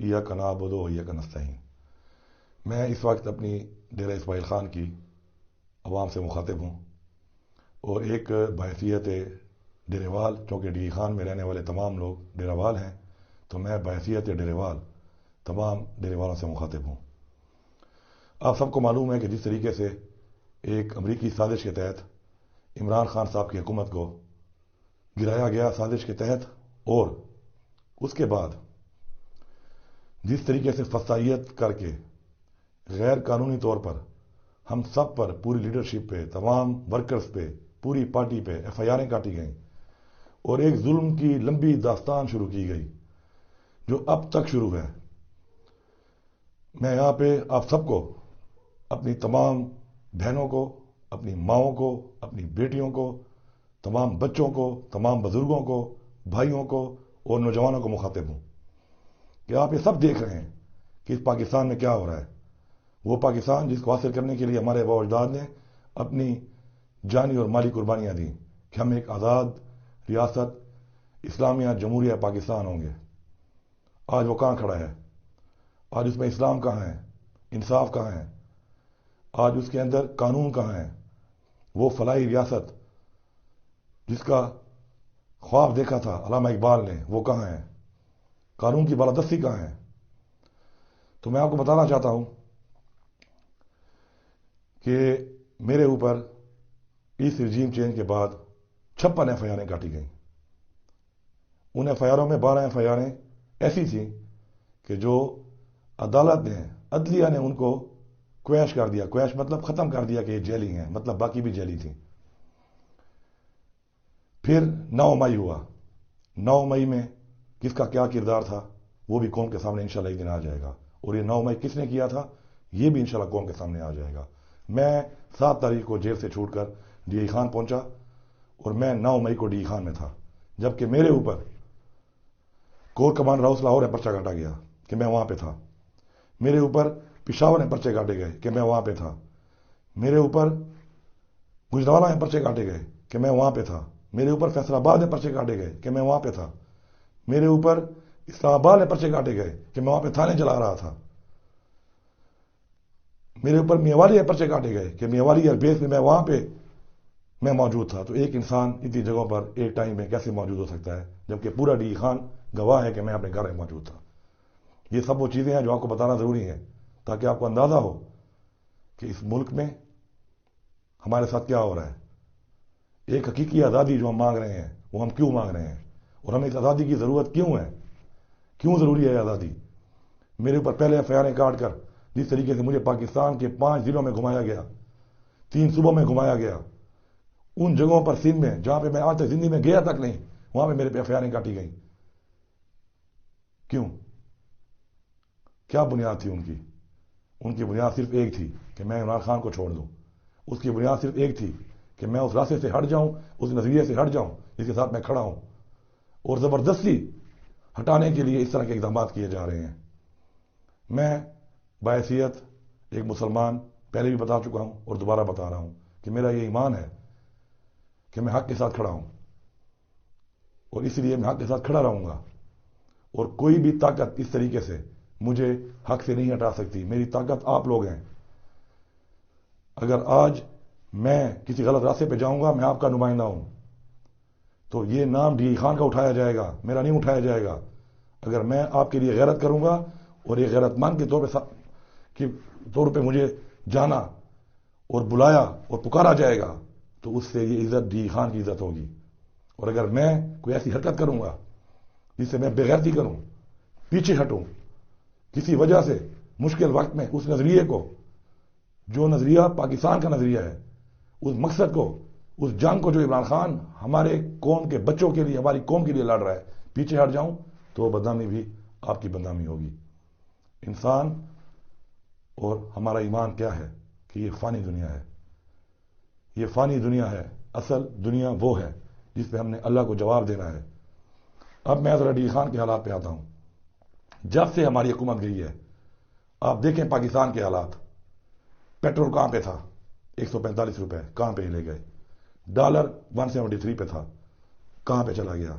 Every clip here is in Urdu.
ایاک نعبد و ایاک نستعین۔ میں اس وقت اپنی ڈیرہ اسماعیل خان کی عوام سے مخاطب ہوں، اور ایک بحیثیت ڈیرے وال، چونکہ ڈی خان میں رہنے والے تمام لوگ ڈیرہ وال ہیں، تو میں بحیثیت ڈیرے وال تمام ڈیرے والوں سے مخاطب ہوں۔ آپ سب کو معلوم ہے کہ جس طریقے سے ایک امریکی سازش کے تحت عمران خان صاحب کی حکومت کو گرایا گیا، سازش کے تحت، اور اس کے بعد جس طریقے سے فسائیت کر کے غیر قانونی طور پر ہم سب پر، پوری لیڈرشپ پہ، تمام ورکرز پہ، پوری پارٹی پہ ایف آئی آریں کاٹی گئیں، اور ایک ظلم کی لمبی داستان شروع کی گئی جو اب تک شروع ہے۔ میں یہاں پہ آپ سب کو، اپنی تمام بہنوں کو، اپنی ماؤں کو، اپنی بیٹیوں کو، تمام بچوں کو، تمام بزرگوں کو، بھائیوں کو اور نوجوانوں کو مخاطب ہوں کہ آپ یہ سب دیکھ رہے ہیں کہ اس پاکستان میں کیا ہو رہا ہے، وہ پاکستان جس کو حاصل کرنے کے لیے ہمارے آباء و اجداد نے اپنی جانی اور مالی قربانیاں دیں کہ ہم ایک آزاد ریاست اسلامیہ جمہوریہ پاکستان ہوں گے۔ آج وہ کہاں کھڑا ہے؟ آج اس میں اسلام کہاں ہے؟ انصاف کہاں ہے؟ آج اس کے اندر قانون کہاں ہے؟ وہ فلاحی ریاست جس کا خواب دیکھا تھا علامہ اقبال نے، وہ کہاں ہے؟ قانون کی بالادستی کہاں ہے؟ تو میں آپ کو بتانا چاہتا ہوں کہ میرے اوپر اس رجیم چینج کے بعد 56 ایف آئی آریں کاٹی گئیں۔ ان ایف آئی آروں میں 12 ایف آئی آریں ایسی تھیں کہ جو عدالت نے، عدلیہ نے ان کو کویش کر دیا، کویش مطلب ختم کر دیا کہ یہ جیلی ہیں، مطلب باقی بھی جیلی تھیں۔ پھر 9 مئی ہوا، 9 مئی میں کس کا کیا کردار تھا وہ بھی قوم کے سامنے انشاءاللہ ایک دن آ جائے گا، اور یہ 9 مئی کس نے کیا تھا یہ بھی انشاءاللہ قوم کے سامنے آ جائے گا۔ میں 7 تاریخ کو جیل سے چھوٹ کر ڈی ای خان پہنچا، اور میں 9 مئی کو ڈی ای خان میں تھا، جبکہ میرے اوپر کور کمانڈر ہاؤس لاہور میں پرچہ کاٹا گیا کہ میں وہاں پہ تھا، میرے اوپر پشاور میں پرچے کاٹے گئے کہ میں وہاں پہ تھا، میرے اوپر گجرانوالہ میں پرچے کاٹے گئے کہ میں وہاں پہ تھا، میرے اوپر فیصل آباد میں پرچے کاٹے گئے کہ میں وہاں پہ تھا، میرے اوپر اسلام آباد میں پرچے کاٹے گئے کہ میں وہاں پہ تھانے چلا رہا تھا، میرے اوپر میوالی میں پرچے کاٹے گئے کہ میوالی ایئر بیس میں میں وہاں پہ میں موجود تھا۔ تو ایک انسان اتنی جگہوں پر ایک ٹائم میں کیسے موجود ہو سکتا ہے، جبکہ پورا ڈی خان گواہ ہے کہ میں اپنے گھر میں موجود تھا۔ یہ سب وہ چیزیں ہیں جو آپ کو بتانا ضروری ہے تاکہ آپ کو اندازہ ہو کہ اس ملک میں ہمارے ساتھ کیا ہو رہا ہے۔ ایک حقیقی آزادی جو ہم مانگ رہے ہیں وہ ہم کیوں مانگ رہے ہیں، اور ہمیں اس آزادی کی ضرورت کیوں ہے، کیوں ضروری ہے آزادی۔ میرے اوپر پہلے ایف آئی آریں کاٹ کر جس طریقے سے مجھے پاکستان کے 5 ضلعوں میں گھمایا گیا، 3 صوبوں میں گھمایا گیا، ان جگہوں پر سندھ میں جہاں پہ میں آج تک زندگی میں گیا تک نہیں، وہاں پہ میرے پہ ایف آئی آریں کاٹی گئیں۔ کیوں؟ کیا بنیاد تھی ان کی؟ ان کی بنیاد صرف ایک تھی کہ میں عمران خان کو چھوڑ دوں، اس کی بنیاد صرف ایک تھی کہ میں اس راستے سے ہٹ جاؤں، اس نظریے سے ہٹ جاؤں جس کے ساتھ میں کھڑا ہوں، اور زبردستی ہٹانے کے لیے اس طرح کے اقدامات کیے جا رہے ہیں۔ میں بحیثیت ایک مسلمان پہلے بھی بتا چکا ہوں اور دوبارہ بتا رہا ہوں کہ میرا یہ ایمان ہے کہ میں حق کے ساتھ کھڑا ہوں، اور اس لیے میں حق کے ساتھ کھڑا رہوں گا، اور کوئی بھی طاقت اس طریقے سے مجھے حق سے نہیں ہٹا سکتی۔ میری طاقت آپ لوگ ہیں۔ اگر آج میں کسی غلط راستے پہ جاؤں گا، میں آپ کا نمائندہ ہوں، تو یہ نام ڈی خان کا اٹھایا جائے گا، میرا نہیں اٹھایا جائے گا۔ اگر میں آپ کے لیے غیرت کروں گا اور ایک غیرت مند کے طور پہ مجھے جانا اور بلایا اور پکارا جائے گا تو اس سے یہ عزت ڈی خان کی عزت ہوگی۔ اور اگر میں کوئی ایسی حرکت کروں گا جس سے میں بے غیرتی کروں، پیچھے ہٹوں کسی وجہ سے، مشکل وقت میں اس نظریے کو، جو نظریہ پاکستان کا نظریہ ہے، اس مقصد کو، اس جنگ کو جو عمران خان ہمارے قوم کے بچوں کے لیے، ہماری قوم کے لیے لڑ رہا ہے، پیچھے ہٹ جاؤں تو وہ بدنامی بھی آپ کی بدنامی ہوگی۔ انسان اور ہمارا ایمان کیا ہے کہ یہ فانی دنیا ہے، یہ فانی دنیا ہے، اصل دنیا وہ ہے جس پہ ہم نے اللہ کو جواب دینا ہے۔ اب میں ذرا ڈی خان کے حالات پہ آتا ہوں۔ جب سے ہماری حکومت گئی ہے، آپ دیکھیں پاکستان کے حالات۔ پیٹرول کہاں پہ تھا؟ 145 روپے، کہاں پہ لے گئے؟ ڈالر 173 پہ تھا، کہاں پہ چلا گیا؟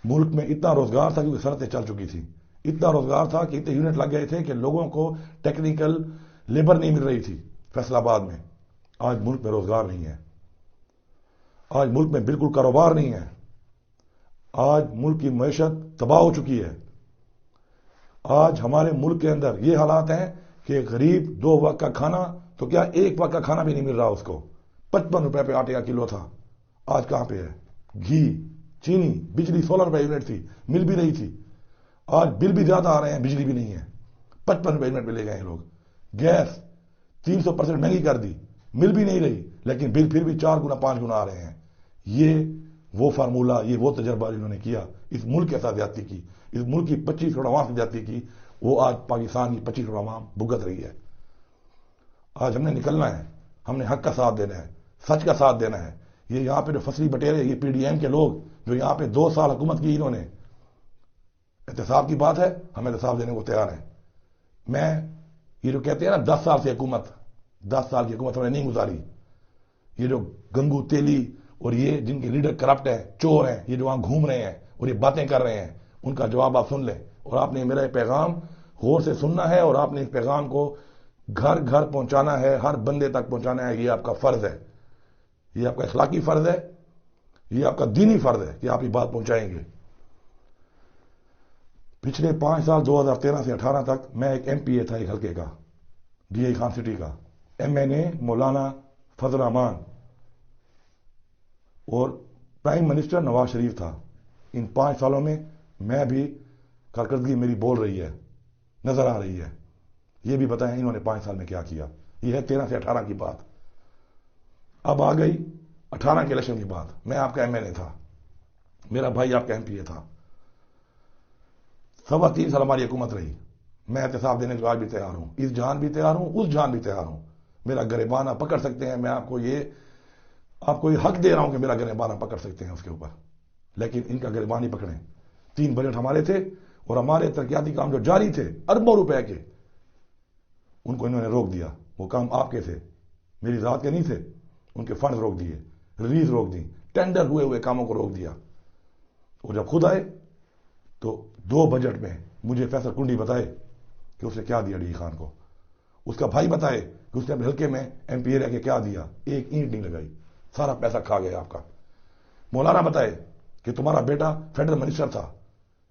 ملک میں اتنا روزگار تھا کیونکہ صنعتیں چل چکی تھی، اتنا روزگار تھا کہ اتنے یونٹ لگ گئے تھے کہ لوگوں کو ٹیکنیکل لیبر نہیں مل رہی تھی فیصل آباد میں. آج ملک میں روزگار نہیں ہے. آج ملک میں بالکل کاروبار نہیں ہے. آج ملک کی معیشت تباہ ہو چکی ہے. آج ہمارے ملک کے اندر یہ حالات ہیں کہ غریب 2 وقت کا کھانا تو کیا 1 وقت کا کھانا بھی نہیں مل رہا اس کو. 55 روپے پہ آٹے کا کلو تھا, آج کہاں پہ ہے؟ گھی, چینی, بجلی 16 روپے یونٹ تھی, مل بھی رہی تھی. آج بل بھی زیادہ آ رہے ہیں, بجلی بھی نہیں ہے. 55 روپے یونٹ پہ لے گئے ہیں لوگ. گیس 300% مہنگی کر دی, مل بھی نہیں رہی, لیکن بل پھر بھی 4 گنا 5 گنا آ رہے ہیں. یہ وہ فارمولہ, یہ وہ تجربہ انہوں نے کیا, اس ملک کے ساتھ زیادتی کی, اس ملک کی 25 کروڑ عوام سے زیادتی کی, وہ آج پاکستان کی 25 کروڑ عوام بھگت رہی ہے. آج ہم نے نکلنا ہے, ہم نے حق کا ساتھ دینا ہے, سچ کا ساتھ دینا ہے. یہ یہاں پہ جو فصلی بٹیرے, یہ پی ڈی ایم کے لوگ جو یہاں پہ 2 سال حکومت کی, انہوں نے احتساب کی بات ہے, ہم احتساب دینے کو تیار ہیں. میں یہ جو کہتے ہیں نا 10 سال سے حکومت, 10 سال کی حکومت ہم نے نہیں گزاری. یہ جو گنگو تیلی اور یہ جن کے لیڈر کرپٹ ہیں, چور ہیں, یہ جو وہاں گھوم رہے ہیں اور یہ باتیں کر رہے ہیں, ان کا جواب آپ سن لیں. اور آپ نے میرا یہ پیغام غور سے سننا ہے, اور آپ نے اس پیغام کو گھر گھر پہنچانا ہے, ہر بندے تک پہنچانا ہے. یہ آپ کا فرض ہے, یہ آپ کا اخلاقی فرض ہے, یہ آپ کا دینی فرض ہے کہ آپ یہ بات پہنچائیں گے. پچھلے 5 سال 2013 سے 18 تک میں ایک ایم پی اے تھا ایک حلقے کا, ڈی آئی خان سٹی کا. ایم این اے مولانا فضل الرحمان اور پرائم منسٹر نواز شریف تھا. ان 5 سالوں میں میں بھی کارکردگی میری بول رہی ہے, نظر آ رہی ہے. یہ بھی بتائیں انہوں نے 5 سال میں کیا کیا. یہ ہے 13 سے 18 کی بات. اب آ گئی 18 کے الیکشن کی بات. میں آپ کا ایم این اے تھا, میرا بھائی آپ کا ایم پی اے تھا. 3.25 سال ہماری حکومت رہی. میں احتساب دینے کو آج بھی تیار ہوں, اس جان بھی تیار ہوں, اس جان بھی تیار ہوں. میرا گریبان آپ پکڑ سکتے ہیں, میں آپ کو یہ حق دے رہا ہوں کہ میرا گریبان آپ پکڑ سکتے ہیں اس کے اوپر, لیکن ان کا گریبان ہی پکڑیں. 3 بجٹ ہمارے تھے, اور ہمارے ترقیاتی کام جو جاری تھے اربوں روپے کے, ان کو انہوں نے روک دیا. وہ کام آپ کے تھے, میری ذات کے نہیں تھے. ان کے فنڈز روک دیے, ریلیز روک دی, ٹینڈر ہوئے کاموں کو روک دیا. اور جب خود آئے تو 2 بجٹ میں مجھے فیصل کنڈی بتائے کہ اس نے کیا دیا ڈی خان کو. اس کا بھائی بتائے کہ اس نے اپنے حلقے میں ایم پی اے رہ کے کیا دیا. 1 اینٹ نہیں لگائی, سارا پیسہ کھا گیا آپ کا. مولانا بتائے کہ تمہارا بیٹا فیڈرل منسٹر تھا,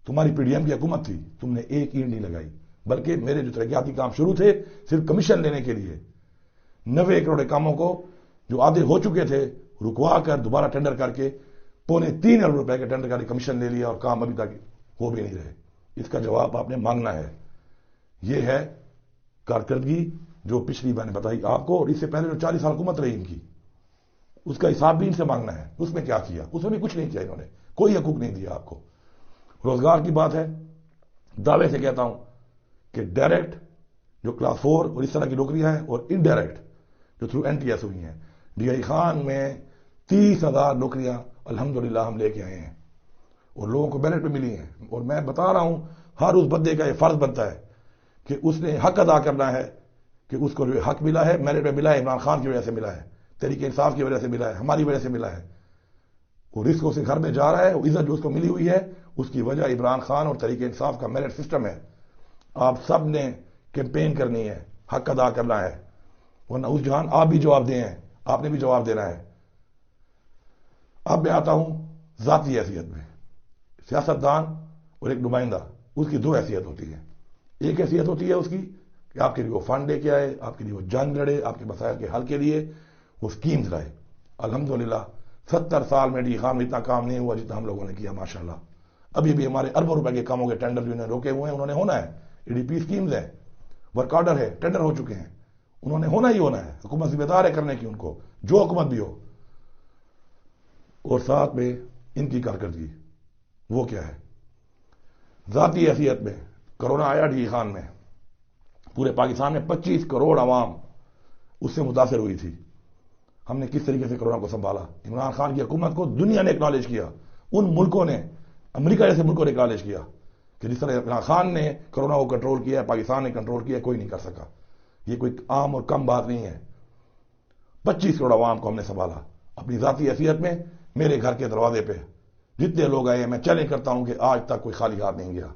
تمہاری پی ڈی ایم کی حکومت تھی, تم نے 1 اینٹ نہیں لگائی, بلکہ میرے جو ترقیاتی کام شروع تھے صرف کمیشن لینے کے لیے 90 کروڑ کاموں کو جو آدھے ہو چکے تھے رکوا کر دوبارہ ٹینڈر کر کے 3.25 ارب روپے کے ٹینڈر کر کے کمیشن لے لیا, اور کام ابھی تک ہو بھی نہیں رہے. اس کا جواب آپ نے مانگنا ہے. یہ ہے کارکردگی جو پچھلی میں نے بتائی آپ کو, اور اس سے پہلے جو 40 سال حکومت رہی ان کی, اس کا حساب بھی ان سے مانگنا ہے. اس میں کیا کیا؟ اس میں بھی کچھ نہیں کیا انہوں نے, کوئی حقوق نہیں دیا آپ کو. روزگار کی بات ہے, دعوے سے کہتا ہوں کہ ڈائریکٹ جو کلاس 4 اور اس طرح کی نوکریاں ہیں, اور انڈائریکٹ جو تھرو این ٹی ایس ہوئی ہیں, ڈی آئی خان میں 30,000 نوکریاں الحمدللہ ہم لے کے آئے ہیں, اور لوگوں کو میرٹ پہ ملی ہیں. اور میں بتا رہا ہوں, ہر اس بندے کا یہ فرض بنتا ہے کہ اس نے حق ادا کرنا ہے, کہ اس کو جو حق ملا ہے میرٹ پہ ملا ہے, عمران خان کی وجہ سے ملا ہے, تحریک انصاف کی وجہ سے ملا ہے, ہماری وجہ سے ملا ہے. وہ رزق اسے گھر میں جا رہا ہے, وہ عزت جو اس کو ملی ہوئی ہے, اس کی وجہ عمران خان اور تحریک انصاف کا میرٹ سسٹم ہے. آپ سب نے کیمپین کرنی ہے, حق ادا کرنا ہے, ورنہ اس جہان آپ بھی جواب دیں, آپ نے بھی جواب دینا ہے. اب میں آتا ہوں ذاتی حیثیت میں. سیاستدان اور ایک نمائندہ, اس کی 2 حیثیت ہوتی ہے. ایک حیثیت ہوتی ہے اس کی کہ آپ کے لیے وہ فنڈ لے کے آئے, آپ کے لیے وہ جنگ لڑے, آپ کے مسائل کے حل کے لیے وہ اسکیمز لائے. الحمدللہ 70 سال میں ڈی خان میں اتنا کام نہیں ہوا جتنا ہم لوگوں نے کیا ماشاءاللہ. ابھی بھی ہمارے اربوں روپے کے کاموں کے ٹینڈر جو انہوں نے روکے ہوئے ہیں, انہوں نے ہونا ہے. ای ڈی پی اسکیمز ہیں, ورک آرڈر ہے, ٹینڈر ہو چکے ہیں, انہوں نے ہونا ہی ہونا ہے. حکومت ذمہ دار ہے کرنے کی, ان کو جو حکومت بھی ہو. اور ساتھ میں ان کی کارکردگی وہ کیا ہے. ذاتی حیثیت میں کرونا آیا ڈی خان میں, پورے پاکستان میں 25 کروڑ عوام اس سے متاثر ہوئی تھی. ہم نے کس طریقے سے کرونا کو سنبھالا. عمران خان کی حکومت کو دنیا نے اکنالج کیا, ان ملکوں نے, امریکہ جیسے ملکوں نے اکنالج کیا کہ جس طرح عمران خان نے کرونا کو کنٹرول کیا, پاکستان نے کنٹرول کیا, کوئی نہیں کر سکا. یہ کوئی عام اور کم بات نہیں ہے. 25 کروڑ عوام کو ہم نے سنبھالا اپنی ذاتی حیثیت میں. میرے گھر کے دروازے پہ جتنے لوگ آئے, میں چیلنج کرتا ہوں کہ آج تک کوئی خالی ہاتھ نہیں گیا.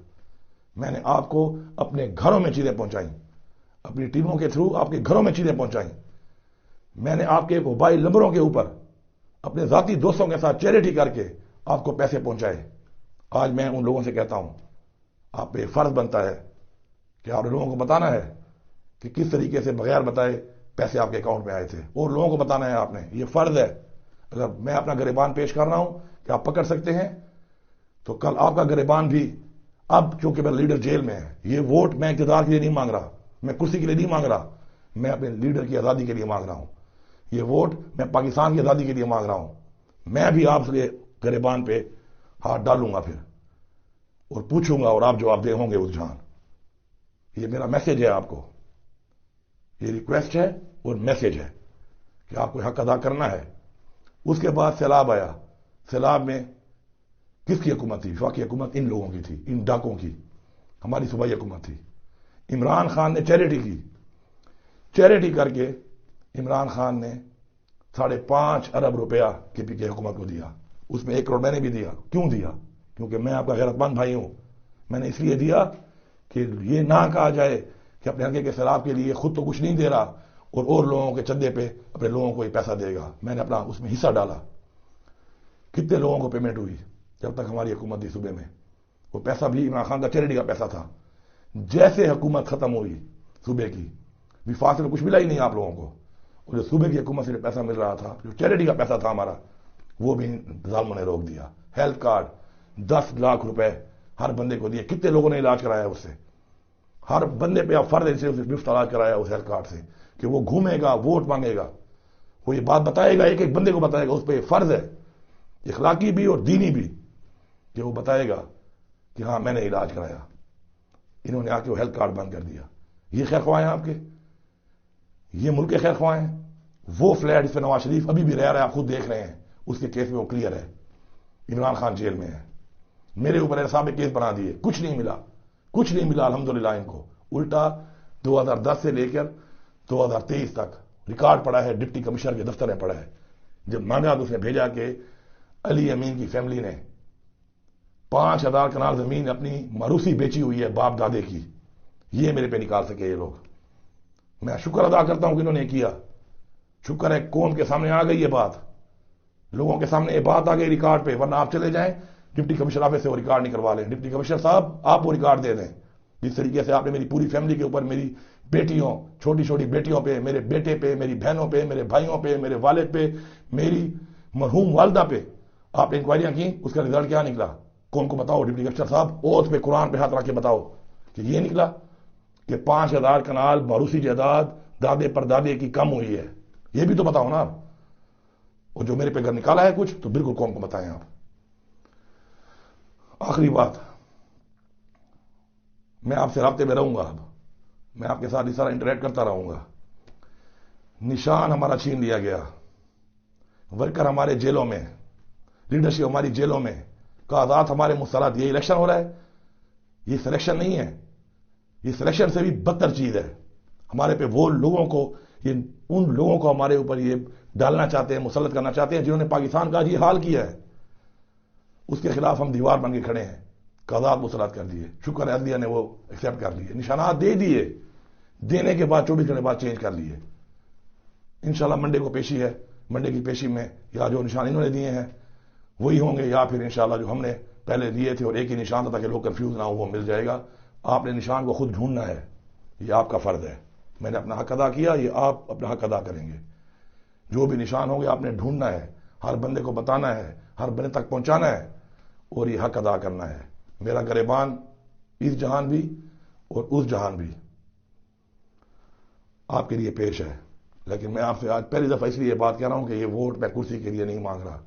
میں نے آپ کو اپنے گھروں میں چیزیں پہنچائیں، اپنی ٹیموں کے تھرو آپ کے گھروں میں چیزیں پہنچائیں، میں نے آپ کے موبائل نمبروں کے اوپر اپنے ذاتی دوستوں کے ساتھ چیریٹی کر کے آپ کو پیسے پہنچائے۔ آج میں ان لوگوں سے کہتا ہوں، آپ پہ فرض بنتا ہے کہ آپ لوگوں کو بتانا ہے کہ کس طریقے سے بغیر بتائے پیسے آپ کے اکاؤنٹ میں آئے تھے، اور لوگوں کو بتانا ہے آپ نے، یہ فرض ہے۔ اگر میں اپنا گریبان پیش کر رہا ہوں کہ آپ پکڑ سکتے ہیں، تو کل آپ کا گریبان بھی، اب چونکہ میرا لیڈر جیل میں ہے، یہ ووٹ میں اقتدار کے لیے نہیں مانگ رہا، میں کرسی کے لیے نہیں مانگ رہا، میں اپنے لیڈر کی آزادی کے لیے مانگ رہا ہوں۔ یہ ووٹ میں پاکستان کی آزادی کے لیے مانگ رہا ہوں۔ میں بھی آپ سے گریبان پہ ہاتھ ڈالوں گا پھر، اور پوچھوں گا، اور آپ جواب دے ہوں گے اس جہان۔ یہ میرا میسج ہے آپ کو، یہ ریکویسٹ ہے اور میسج ہے کہ آپ کو حق ادا کرنا ہے۔ اس کے بعد سیلاب آیا، سیلاب میں کس کی حکومت تھی؟ وفاقی حکومت ان لوگوں کی تھی، ان ڈاکوں کی، ہماری صوبائی حکومت تھی۔ عمران خان نے چیریٹی کی، چیریٹی کر کے عمران خان نے 5.5 ارب روپیہ کے پی کے حکومت کو دیا، اس میں 1 کروڑ میں نے بھی دیا۔ کیوں دیا؟ کیونکہ میں آپ کا غیرت مند بھائی ہوں۔ میں نے اس لیے دیا کہ یہ نہ کہا جائے کہ اپنے حلقے کے سیلاب کے لیے خود تو کچھ نہیں دے رہا اور لوگوں کے چندے پہ اپنے لوگوں کو یہ پیسہ دے گا۔ میں نے اپنا اس میں حصہ ڈالا۔ کتنے لوگوں کو پیمنٹ ہوئی جب تک ہماری حکومت تھی صوبے میں؟ وہ پیسہ بھی عمران خان کا چیریٹی کا پیسہ تھا۔ جیسے حکومت ختم ہوئی صوبے کی، وفاق سے تو کچھ ملا ہی نہیں آپ لوگوں کو، اور جو صوبے کی حکومت سے جو پیسہ مل رہا تھا، جو چیریٹی کا پیسہ تھا ہمارا، وہ بھی ظالموں نے روک دیا۔ ہیلتھ کارڈ 10 لاکھ روپے ہر بندے کو دیے۔ کتنے لوگوں نے علاج کرایا اس سے؟ ہر بندے پہ آپ فرض سے مفت علاج کرایا اس ہیلتھ کارڈ سے، کہ وہ گھومے گا، ووٹ مانگے گا، وہ یہ بات بتائے گا، ایک ایک بندے کو بتائے گا، اس پہ فرض ہے اخلاقی بھی اور دینی بھی، کہ وہ بتائے گا کہ ہاں میں نے علاج کرایا۔ انہوں نے آ کے وہ ہیلتھ کارڈ بند کر دیا۔ یہ خیر خواہ ہیں آپ کے، یہ ملک کے خیر خواہ ہیں۔ وہ فلیٹ جس پہ نواز شریف ابھی بھی رہ رہا ہے، آپ خود دیکھ رہے ہیں، اس کے کیس میں وہ کلیئر ہے، عمران خان جیل میں ہے۔ میرے اوپر احتساب کیس بنا دیے، کچھ نہیں ملا، کچھ نہیں ملا الحمدللہ ان کو۔ الٹا 2010 سے لے کر 2023 تک ریکارڈ پڑا ہے، ڈپٹی کمشنر کے دفتر میں پڑا ہے۔ جب مانگا تو اس نے بھیجا کہ علی امین کی فیملی نے 5000 کنال زمین اپنی موروثی بیچی ہوئی ہے باپ دادے کی، یہ میرے پہ نکال سکے یہ لوگ۔ میں شکر ادا کرتا ہوں کہ انہوں نے کیا، شکر ہے قوم کے سامنے آ گئی یہ بات، لوگوں کے سامنے یہ بات آ گئی ریکارڈ پہ، ورنہ آپ چلے جائیں ڈپٹی کمشنر آفس سے وہ ریکارڈ نہیں کروا لیں۔ ڈپٹی کمشنر صاحب آپ وہ ریکارڈ دے دیں، جس طریقے سے آپ نے میری پوری فیملی کے اوپر، میری بیٹیوں، چھوٹی چھوٹی بیٹیوں پہ، میرے بیٹے پہ، میری بہنوں پہ، میرے بھائیوں پہ، میرے والد پہ، میری مرحوم والدہ پہ آپ نے انکوائریاں کی، اس کا رزلٹ کیا نکلا؟ قوم کو بتاؤ ڈپٹی کمشنر صاحب، اوتھ پہ قرآن پہ ہاتھ رکھ کے بتاؤ کہ یہ نکلا کہ 5000 کنال موروثی جائیداد دادے پر دادے کی کم ہوئی ہے۔ یہ بھی تو بتاؤ نا آپ، اور جو میرے پہ گھر نکالا ہے کچھ، تو بالکل قوم کو بتائیں آپ۔ آخری بات، میں آپ سے رابطے میں رہوں گا، اب میں آپ کے ساتھ اس طرح انٹریکٹ کرتا رہوں گا۔ نشان ہمارا چھین لیا گیا، ورکر ہمارے جیلوں میں، لیڈرشپ ہماری جیلوں میں، قیادات ہمارے مسترد۔ یہ الیکشن ہو رہا ہے، یہ سلیکشن نہیں ہے، یہ سلیکشن سے بھی بدتر چیز ہے۔ ہمارے پہ وہ لوگوں کو، یہ ان لوگوں کو ہمارے اوپر یہ ڈالنا چاہتے ہیں، مسلط کرنا چاہتے ہیں جنہوں نے پاکستان کا یہ حال کیا ہے۔ اس کے خلاف ہم دیوار بن کے کھڑے ہیں، قیادات مسلط کر دیے، شکر ہے عدلیہ نے وہ ایکسیپٹ کر لیے، نشانات دے دیے، دینے کے بعد 24 گھنٹے بعد چینج کر لیے۔ انشاءاللہ منڈے کو پیشی ہے، منڈے کی پیشی میں یا جو نشان انہوں نے دیے ہیں وہی ہوں گے، یا پھر انشاءاللہ جو ہم نے پہلے دیے تھے اور ایک ہی نشان تھا تاکہ لوگ کنفیوز نہ ہو، وہ مل جائے گا۔ آپ نے نشان کو خود ڈھونڈنا ہے، یہ آپ کا فرض ہے۔ میں نے اپنا حق ادا کیا، یہ آپ اپنا حق ادا کریں گے۔ جو بھی نشان ہوں گے آپ نے ڈھونڈنا ہے، ہر بندے کو بتانا ہے، ہر بندے تک پہنچانا ہے، اور یہ حق ادا کرنا ہے۔ میرا گریبان اس جہان بھی اور اس جہان بھی آپ کے لیے پیش ہے، لیکن میں آپ سے آج پہلی دفعہ اس لیے یہ بات کہہ رہا ہوں کہ یہ ووٹ میں کرسی کے لیے نہیں مانگ رہا،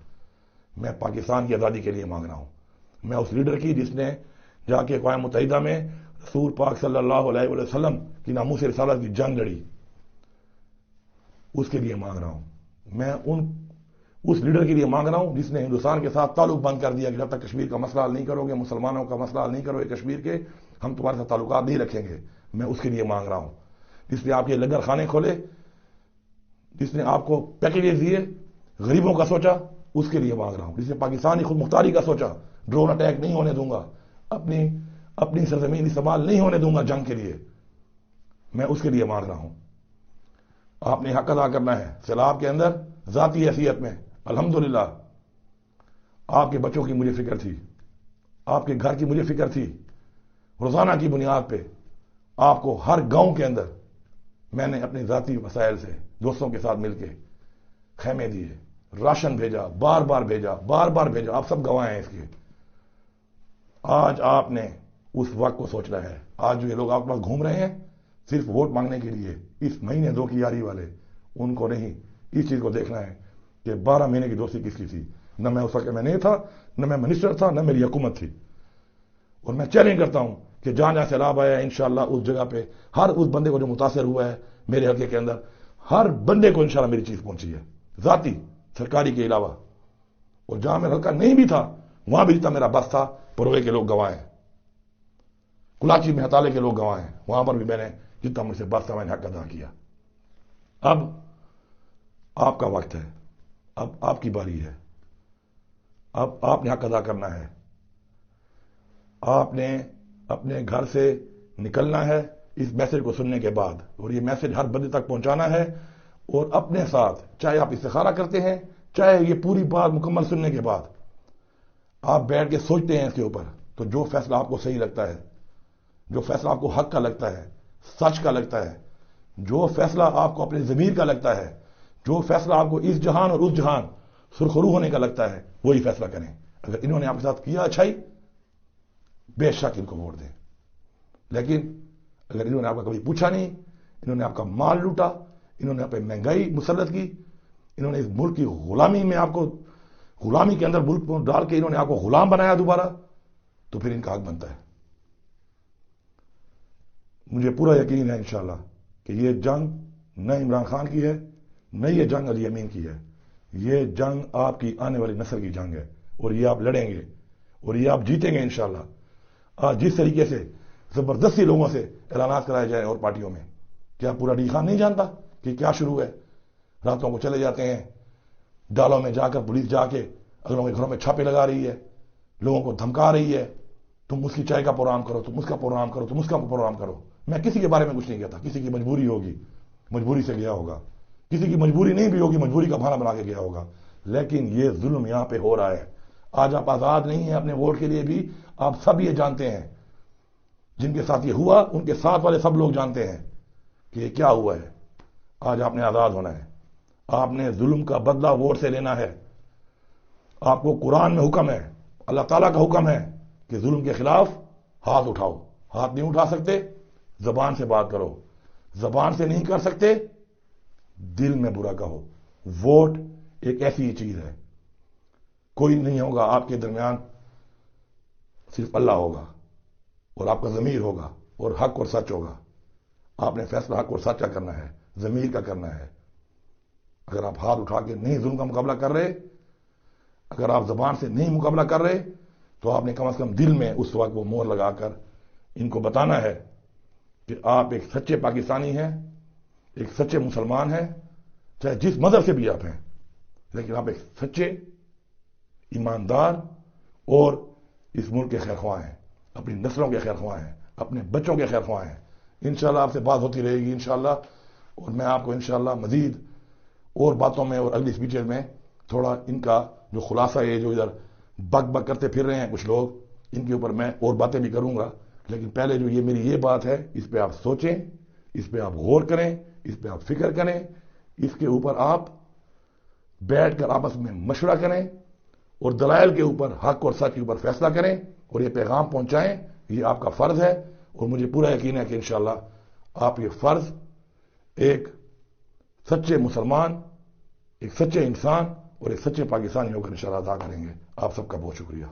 میں پاکستان کی آزادی کے لیے مانگ رہا ہوں۔ میں اس لیڈر کی جس نے جا کے اقوام متحدہ میں رسول پاک صلی اللہ علیہ وسلم کی ناموس رسالت کی جنگ لڑی، اس کے لیے مانگ رہا ہوں۔ میں اس لیڈر کے لیے مانگ رہا ہوں جس نے ہندوستان کے ساتھ تعلق بند کر دیا کہ جب تک کشمیر کا مسئلہ حل نہیں کرو گے، مسلمانوں کا مسئلہ حل نہیں کرو گے کشمیر کے، ہم تمہارے ساتھ تعلقات نہیں رکھیں گے۔ میں اس کے لیے مانگ رہا ہوں جس نے آپ کے لنگر خانے کھولے، جس نے آپ کو پیکیجز دیے، غریبوں کا سوچا، اس کے لیے مانگ رہا ہوں۔ جس نے پاکستانی خود مختاری کا سوچا، ڈرون اٹیک نہیں ہونے دوں گا، اپنی اپنی سرزمین استعمال نہیں ہونے دوں گا جنگ کے لیے، میں اس کے لیے مانگ رہا ہوں۔ آپ نے حق ادا کرنا ہے۔ سیلاب کے اندر ذاتی حیثیت میں الحمدللہ آپ کے بچوں کی مجھے فکر تھی، آپ کے گھر کی مجھے فکر تھی۔ روزانہ کی بنیاد پہ آپ کو ہر گاؤں کے اندر میں نے اپنے ذاتی وسائل سے دوستوں کے ساتھ مل کے خیمے دیے، راشن بھیجا، بار بار بھیجا، آپ سب گواہ ہیں اس کے۔ آج آپ نے اس وقت کو سوچنا ہے۔ آج جو یہ لوگ آپ کے پاس گھوم رہے ہیں صرف ووٹ مانگنے کے لیے، اس مہینے دو کی یاری والے، ان کو نہیں، اس چیز کو دیکھنا ہے کہ 12 مہینے کی دوستی کس کی تھی۔ نہ میں اس وقت میں نہیں تھا، نہ میں منسٹر تھا، نہ میری حکومت تھی۔ اور میں چیلنج کرتا ہوں کہ جہاں جہاں سیلاب آیا ہے انشاءاللہ اس جگہ پہ ہر اس بندے کو جو متاثر ہوا ہے میرے حلقے کے اندر، ہر بندے کو انشاءاللہ میری چیز پہنچی ہے، ذاتی سرکاری کے علاوہ۔ اور جہاں میرا حلقہ نہیں بھی تھا وہاں بھی جتنا میرا بس تھا، پروے کے لوگ گواہ ہیں، کلاچی میں ہتالے کے لوگ گواہ ہیں، وہاں پر بھی میں نے جتنا مجھ سے بس تھا میں نے حق ادا کیا۔ اب آپ کا وقت ہے، اب آپ کی باری ہے، اب آپ نے حق ادا کرنا ہے۔ آپ نے اپنے گھر سے نکلنا ہے اس میسج کو سننے کے بعد، اور یہ میسج ہر بندے تک پہنچانا ہے، اور اپنے ساتھ چاہے آپ استخارہ کرتے ہیں، چاہے یہ پوری بات مکمل سننے کے بعد آپ بیٹھ کے سوچتے ہیں اس کے اوپر، تو جو فیصلہ آپ کو صحیح لگتا ہے، جو فیصلہ آپ کو حق کا لگتا ہے، سچ کا لگتا ہے، جو فیصلہ آپ کو اپنے ضمیر کا لگتا ہے، جو فیصلہ آپ کو اس جہان اور اس جہان سرخرو ہونے کا لگتا ہے، وہی فیصلہ کریں۔ اگر انہوں نے آپ کے ساتھ کیا اچھائی، بے شک ان کو ووٹ دیں، لیکن اگر انہوں نے آپ کا کبھی پوچھا نہیں، انہوں نے آپ کا مال لوٹا، انہوں نے آپ پہ مہنگائی مسلط کی، انہوں نے اس ملک کی غلامی میں آپ کو، غلامی کے اندر ملک کو ڈال کے انہوں نے آپ کو غلام بنایا دوبارہ، تو پھر ان کا حق بنتا ہے۔ مجھے پورا یقین ہے انشاءاللہ کہ یہ جنگ نہ عمران خان کی ہے، نہ یہ جنگ علی امین کی ہے، یہ جنگ آپ کی آنے والی نسل کی جنگ ہے، اور یہ آپ لڑیں گے اور یہ آپ جیتیں گے انشاءاللہ۔ آج جس طریقے سے زبردستی لوگوں سے اعلانات کرائے جائیں اور پارٹیوں میں، کیا پورا ڈی خان نہیں جانتا کہ کیا شروع ہے؟ راتوں کو چلے جاتے ہیں ڈالوں میں جا کر، پولیس جا کے اگلوں کے گھروں میں چھاپے لگا رہی ہے، لوگوں کو دھمکا رہی ہے، تم اس کی چائے کا پروگرام کرو، تم اس کا پروگرام کرو، تم اس کا پروگرام کرو۔ میں کسی کے بارے میں کچھ نہیں کہتا، کسی کی مجبوری ہوگی، مجبوری سے گیا ہوگا، کسی کی مجبوری نہیں بھی ہوگی، مجبوری کا بہانہ بنا کے گیا ہوگا، لیکن یہ ظلم یہاں پہ ہو رہا ہے۔ آج آپ آزاد نہیں ہیں اپنے ووٹ کے لیے بھی، آپ سب یہ جانتے ہیں، جن کے ساتھ یہ ہوا ان کے ساتھ والے سب لوگ جانتے ہیں کہ یہ کیا ہوا ہے۔ آج آپ نے آزاد ہونا ہے، آپ نے ظلم کا بدلہ ووٹ سے لینا ہے۔ آپ کو قرآن میں حکم ہے، اللہ تعالیٰ کا حکم ہے کہ ظلم کے خلاف ہاتھ اٹھاؤ۔ ہاتھ نہیں اٹھا سکتے، زبان سے بات کرو، زبان سے نہیں کر سکتے، دل میں برا کہو۔ ووٹ ایک ایسی چیز ہے، کوئی نہیں ہوگا آپ کے درمیان، صرف اللہ ہوگا، اور آپ کا ضمیر ہوگا، اور حق اور سچ ہوگا۔ آپ نے فیصلہ حق اور سچ کا کرنا ہے، ضمیر کا کرنا ہے۔ اگر آپ ہاتھ اٹھا کے نہیں ظلم کا مقابلہ کر رہے، اگر آپ زبان سے نہیں مقابلہ کر رہے، تو آپ نے کم از کم دل میں اس وقت وہ مہر لگا کر ان کو بتانا ہے کہ آپ ایک سچے پاکستانی ہیں، ایک سچے مسلمان ہیں، چاہے جس مذہب سے بھی آپ ہیں، لیکن آپ ایک سچے، ایماندار اور اس ملک کے خیرخواہ ہیں، اپنی نسلوں کے خیرخواہ ہیں، اپنے بچوں کے خیرخواہ ہیں۔ انشاءاللہ آپ سے بات ہوتی رہے گی انشاءاللہ، اور میں آپ کو انشاءاللہ مزید اور باتوں میں اور اگلی اسپیچز میں تھوڑا ان کا جو خلاصہ ہے، جو ادھر بک بک کرتے پھر رہے ہیں کچھ لوگ، ان کے اوپر میں اور باتیں بھی کروں گا، لیکن پہلے جو یہ میری یہ بات ہے اس پہ آپ سوچیں، اس پہ آپ غور کریں، اس پہ آپ فکر کریں، اس کے اوپر آپ بیٹھ کر آپس میں مشورہ کریں، اور دلائل کے اوپر، حق اور سچ کے اوپر فیصلہ کریں، اور یہ پیغام پہنچائیں۔ یہ آپ کا فرض ہے، اور مجھے پورا یقین ہے کہ انشاءاللہ آپ یہ فرض ایک سچے مسلمان، ایک سچے انسان اور ایک سچے پاکستانی ہو کر انشاءاللہ ادا کریں گے۔ آپ سب کا بہت شکریہ۔